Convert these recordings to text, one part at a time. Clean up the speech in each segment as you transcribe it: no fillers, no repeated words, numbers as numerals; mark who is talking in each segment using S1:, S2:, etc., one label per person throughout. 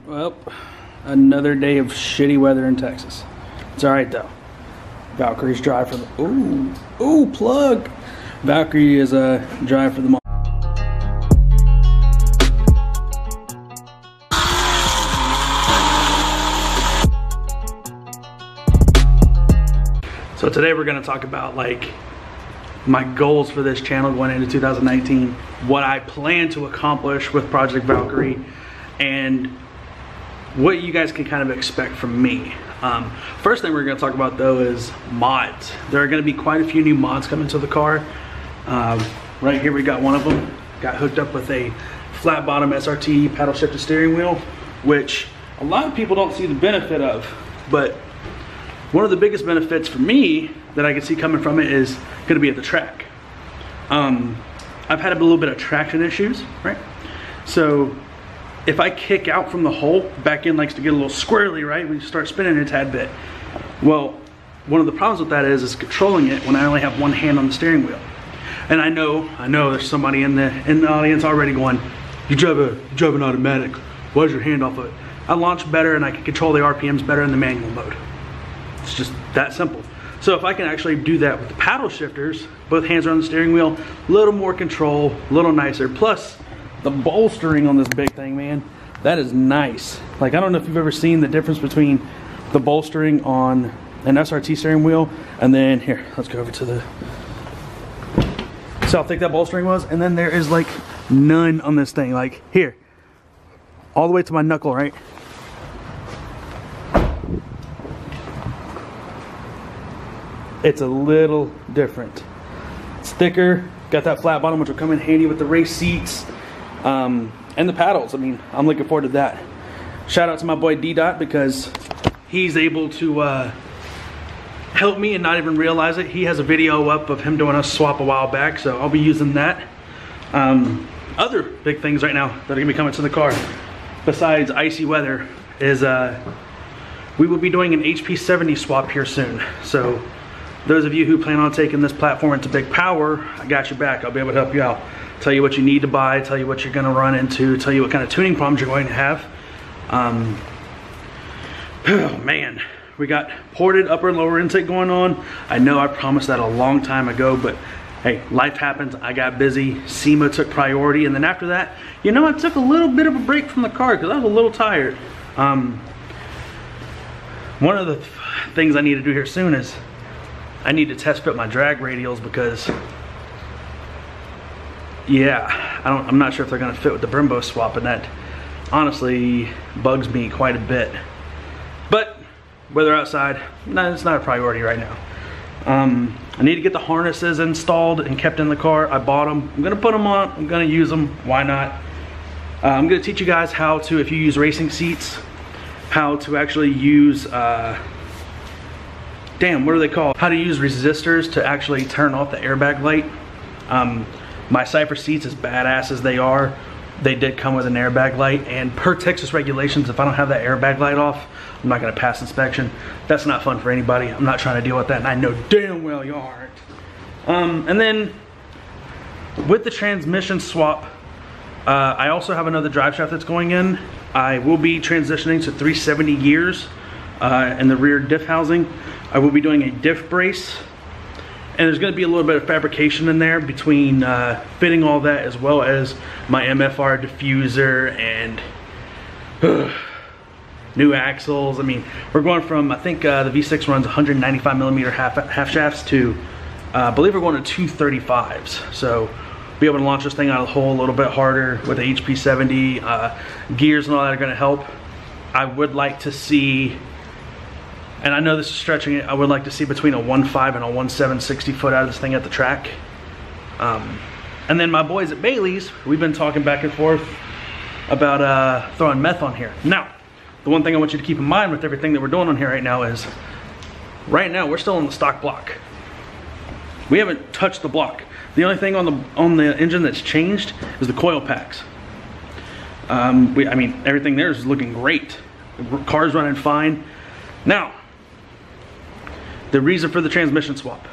S1: Well, another day of shitty weather in Texas. It's alright though. Valkyrie's dry for the plug. Valkyrie is dry for the month. So today we're going to talk about like my goals for this channel going into 2019, what I plan to accomplish with Project Valkyrie, and what you guys can kind of expect from me. First thing we're going to talk about though is mods. There are going to be quite a few new mods coming to the car. Right here we got one of them. Got hooked up with a flat bottom SRT paddle shifted steering wheel, which a lot of people don't see the benefit of, but one of the biggest benefits for me that I can see coming from it is going to be at the track. I've had a little bit of traction issues, right? So if I kick out from the hole, back end likes to get a little squirrely, right? We start spinning a tad bit. Well, one of the problems with that is controlling it when I only have one hand on the steering wheel. And I know there's somebody in the audience already going, you drive an automatic, why's your hand off of it? I launch better and I can control the RPMs better in the manual mode. It's just that simple. So if I can actually do that with the paddle shifters, both hands are on the steering wheel, a little more control, a little nicer. Plus the bolstering on this big thing, man, that is nice. Like, I don't know if you've ever seen the difference between the bolstering on an SRT steering wheel and then here, let's go over to the, see how thick that bolstering was? And then there is like none on this thing, like here, all the way to my knuckle, right? It's a little different. It's thicker, got that flat bottom, which will come in handy with the race seats, and the paddles. I mean, I'm looking forward to that. Shout out to my boy D-Dot, because he's able to help me and not even realize it. He has a video up of him doing a swap a while back, so I'll be using that. Other big things right now that are gonna be coming to the car, besides icy weather, is we will be doing an HP70 swap here soon. So those of you who plan on taking this platform into big power, I got your back. I'll be able to help you out. Tell you what you need to buy, tell you what you're gonna run into, tell you what kind of tuning problems you're going to have. Oh man, we got ported upper and lower intake going on. I know I promised that a long time ago, but hey, life happens. I got busy, SEMA took priority, and then after that, you know, I took a little bit of a break from the car because I was a little tired. One of the things I need to do here soon is I need to test fit my drag radials, because yeah, I'm not sure if they're gonna fit with the Brembo swap, and that honestly bugs me quite a bit. But weather outside, no, it's not a priority right now. I need to get the harnesses installed and kept in the car. I bought them. I'm gonna put them on. I'm gonna use them. Why not? I'm gonna teach you guys how to, if you use racing seats, how to actually use what are they called? How to use resistors to actually turn off the airbag light. My Cypher seats, as badass as they are, they did come with an airbag light, and per Texas regulations, if I don't have that airbag light off, I'm not gonna pass inspection. That's not fun for anybody. I'm not trying to deal with that, and I know damn well you aren't. And then with the transmission swap, I also have another drive shaft that's going in. I will be transitioning to 370 gears in the rear diff housing. I will be doing a diff brace, and there's going to be a little bit of fabrication in there between fitting all that, as well as my MFR diffuser and new axles. I mean, we're going from, I think the V6 runs 195 millimeter half shafts to, I believe we're going to 235s. So be able to launch this thing out of the hole a little bit harder with the HP70. Gears and all that are going to help. I would like to see, and I know this is stretching it, I would like to see between a 1.5 and a 1.7 60 foot out of this thing at the track. And then my boys at Bailey's, we've been talking back and forth about throwing meth on here. Now, the one thing I want you to keep in mind with everything that we're doing on here right now is, right now we're still on the stock block. We haven't touched the block. The only thing on the engine that's changed is the coil packs. I mean, everything there is looking great. The car's running fine. Now, the reason for the transmission swap.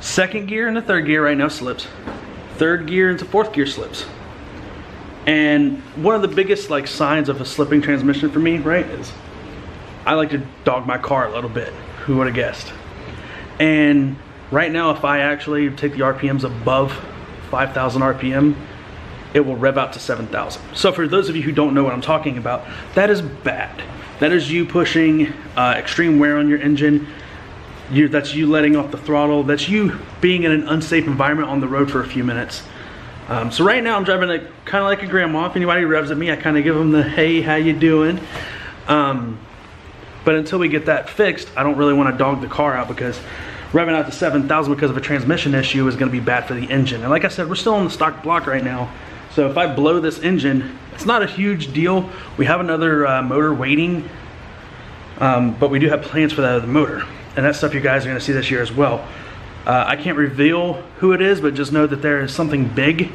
S1: Second gear into third gear right now slips. Third gear into fourth gear slips. And one of the biggest like signs of a slipping transmission for me, right, is I like to dog my car a little bit. Who would have guessed? And right now, if I actually take the RPMs above 5,000 RPM, it will rev out to 7,000. So for those of you who don't know what I'm talking about, that is bad. That is you pushing extreme wear on your engine. That's you letting off the throttle. That's you being in an unsafe environment on the road for a few minutes. So right now I'm driving kind of like a grandma. If anybody revs at me, I kind of give them the, hey, how you doing? But until we get that fixed, I don't really want to dog the car out, because revving out to 7,000 because of a transmission issue is going to be bad for the engine. And like I said, we're still on the stock block right now. So if I blow this engine, it's not a huge deal. We have another motor waiting, but we do have plans for that other motor. And that stuff you guys are going to see this year as well. I can't reveal who it is, but just know that there is something big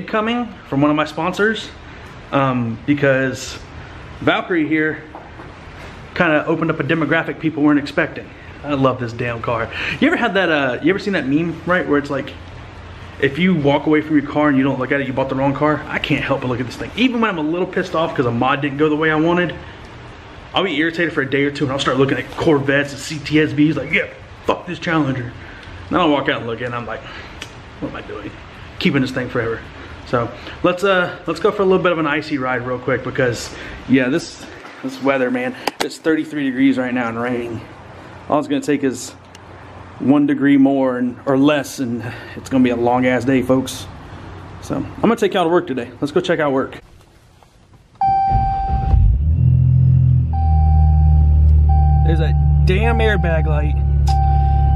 S1: coming from one of my sponsors, because Valkyrie here kind of opened up a demographic people weren't expecting. I love this damn car. You ever had that, you ever seen that meme, right, where it's like, if you walk away from your car and you don't look at it, you bought the wrong car? I can't help but look at this thing. Even when I'm a little pissed off because a mod didn't go the way I wanted, I'll be irritated for a day or two and I'll start looking at Corvettes and CTSVs like, yeah, fuck this Challenger. Then I'll walk out and look at it and I'm like, what am I doing? Keeping this thing forever. So let's go for a little bit of an icy ride real quick, because yeah, this weather, man, it's 33 degrees right now and raining. All it's gonna take is 1 degree more or less, and it's gonna be a long ass day, folks. So I'm gonna take y'all to work today. Let's go check out work. There's that damn airbag light.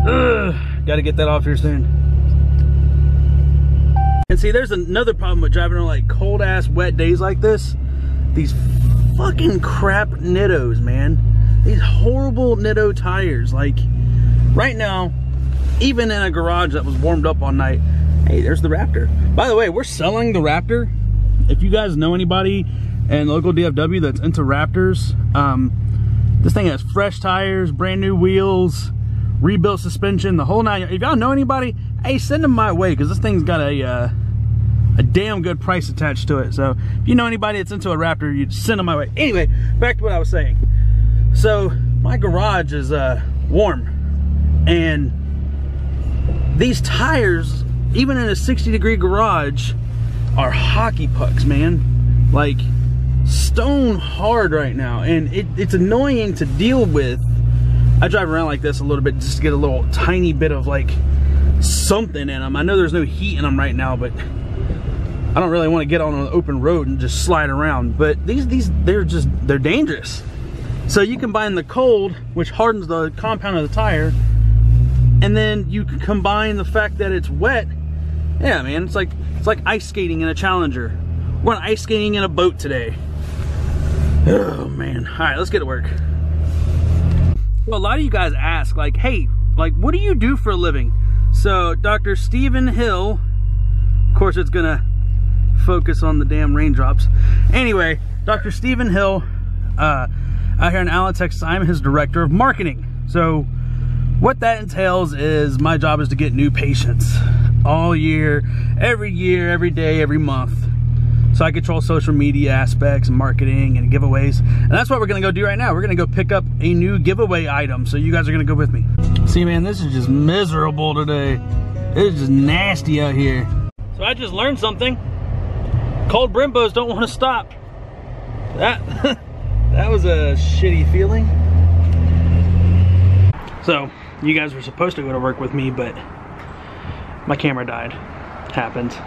S1: Ugh, gotta get that off here soon. And see, there's another problem with driving on like cold ass wet days like this. These fucking crap Nittos, man. These horrible Nitto tires. Like right now, even in a garage that was warmed up all night. Hey, there's the Raptor. By the way, we're selling the Raptor. If you guys know anybody in local DFW that's into Raptors, this thing has fresh tires, brand new wheels, rebuilt suspension, the whole nine. If y'all know anybody, hey, send them my way, because this thing's got a damn good price attached to it. So if you know anybody that's into a Raptor, you send them my way. Anyway, back to what I was saying. So my garage is warm, and these tires, even in a 60-degree garage, are hockey pucks, man. Like stone hard right now, and it's annoying to deal with. I drive around like this a little bit just to get a little tiny bit of like something in them. I know there's no heat in them right now, but I don't really want to get on an open road and just slide around. But they're dangerous. So you combine the cold, which hardens the compound of the tire, and then you can combine the fact that it's wet. Yeah, man, it's like ice skating in a Challenger. We're going ice skating in a boat today. Oh man. All right, let's get to work. Well, a lot of you guys ask, like, hey, like, what do you do for a living? So Dr. Stephen Hill, of course it's gonna focus on the damn raindrops. Anyway, Dr. Stephen Hill, out here in Allen, Texas, I'm his director of marketing. So what that entails is my job is to get new patients all year, every day, every month. So I control social media aspects and marketing and giveaways. And that's what we're gonna go do right now. We're gonna go pick up a new giveaway item. So you guys are gonna go with me. See, man, this is just miserable today. It is just nasty out here. So I just learned something. Cold Brimbos don't want to stop. That was a shitty feeling. So you guys were supposed to go to work with me, but my camera died. Happened.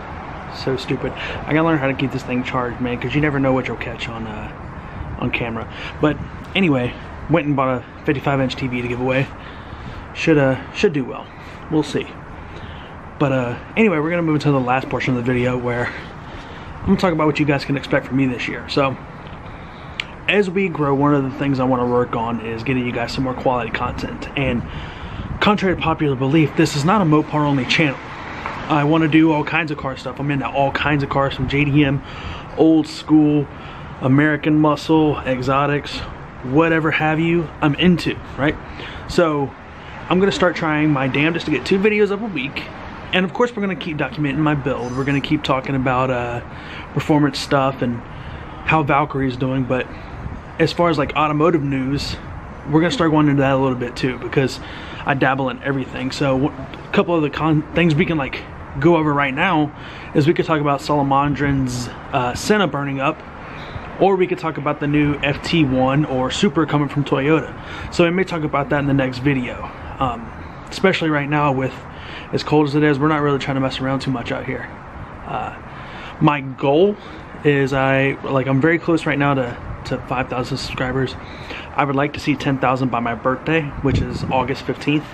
S1: So stupid. I gotta learn how to keep this thing charged, man, because you never know what you'll catch on camera. But anyway, went and bought a 55-inch TV to give away. Should do well. We'll see. But anyway, we're gonna move into the last portion of the video where I'm gonna talk about what you guys can expect from me this year. So as we grow, one of the things I want to work on is getting you guys some more quality content. And contrary to popular belief, this is not a Mopar only channel. I want to do all kinds of car stuff. I'm into all kinds of cars, from JDM, old school, American muscle, exotics, whatever have you, I'm into, right? So I'm gonna start trying my damnedest to get 2 videos up a week, And of course we're going to keep documenting my build. We're going to keep talking about performance stuff and how Valkyrie's doing. But as far as like automotive news, we're going to start going into that a little bit too, because I dabble in everything. So a couple of the things we can like go over right now is we could talk about Salamandrin's Senna burning up, or we could talk about the new FT1 or Super coming from Toyota. So we may talk about that in the next video. Especially right now with as cold as it is, we're not really trying to mess around too much out here. My goal is I'm very close right now to 5,000 subscribers. I would like to see 10,000 by my birthday, which is August 15th.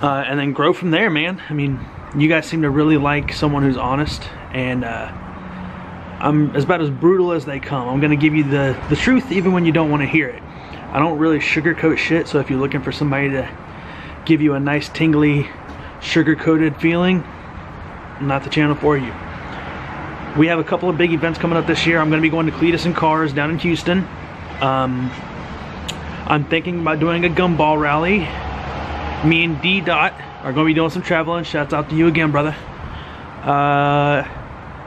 S1: And then grow from there, man. I mean, you guys seem to really like someone who's honest, and I'm about as brutal as they come. I'm gonna give you the truth even when you don't want to hear it. I don't really sugarcoat shit, so if you're looking for somebody to give you a nice tingly sugar-coated feeling, not the channel for you. We have a couple of big events coming up this year. I'm gonna be going to Cletus and Cars down in Houston. I'm thinking about doing a gumball rally. Me and D Dot are gonna be doing some traveling. Shouts out to you again, brother.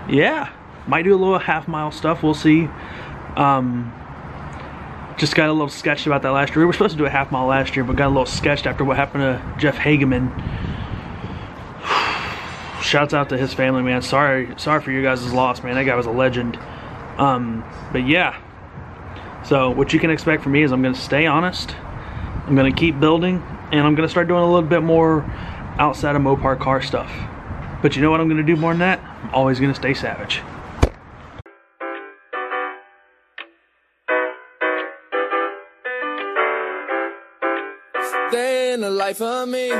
S1: Yeah, might do a little half-mile stuff. We'll see. Just got a little sketched about that last year. We were supposed to do a half-mile last year, but got a little sketched after what happened to Jeff Hageman. Shouts out to his family, man. Sorry for you guys' loss, man. That guy was a legend. But yeah. So what you can expect from me is I'm gonna stay honest. I'm gonna keep building, and I'm gonna start doing a little bit more outside of Mopar car stuff. But you know what I'm gonna do more than that? I'm always gonna stay savage.
S2: Stay in the life of me.